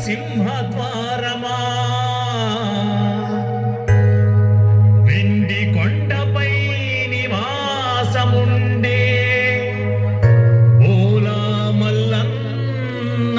సింహద్వారమా వెండి కొండపై నివాసముండే ఓలా మల్లన్న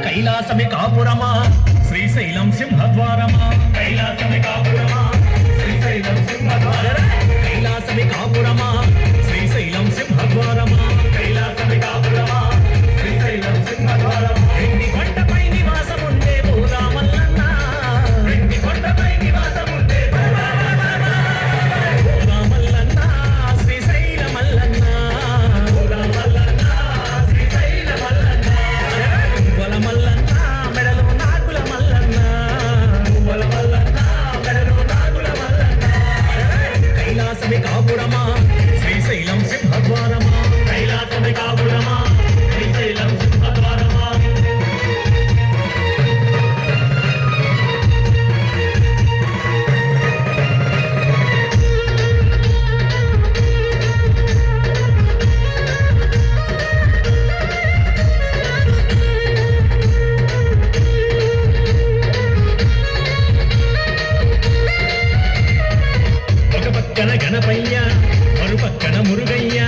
కైలాసమే కాపురమా శ్రీశైలం సింహద్వారమా కైలాసమే కాపురమా శ్రీశైలం సింహద్వారమా కైలాసమే కాపురమా శ్రీశైలం సింహద్వారమా కైలాసమే కాపురమా శ్రీశైలం సింహద్వారమా వెండి కొండపై నివాసముండే ఓలా మల్లన్న వెండి కొండపై నివాసముండే ఓలా మల్లన్న శ్రీశైల మల్లన్న ఓలా మల్లన్న శ్రీశైల మల్లన్న వల మల్లన్న మెడలో నాగుల మల్లన్న వల మల్లన్న మెడలో నాగుల మల్లన్న కైలాసమే కాపురమా శ్రీశైలం సింహద్వారమా కైలాసమే కాపురమా శ్రీశైలం సింహద్వారమా ఒక పక్కన గణపయ్య మరుపక్కన మురుగయ్య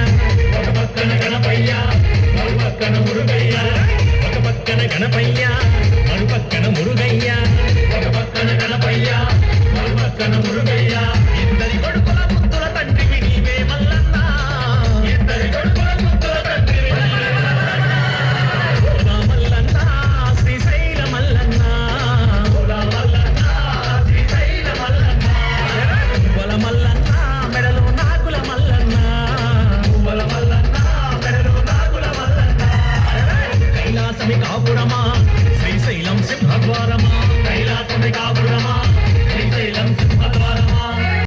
ఒక పక్కన గణపయ్య మరుపక్కన మురుగయ్య ఒక పక్కన గణపయ్య మరుపక్కన మురుగయ్య ఒక పక్కన గణపయ్య మరుపక్కన మురుగయ్య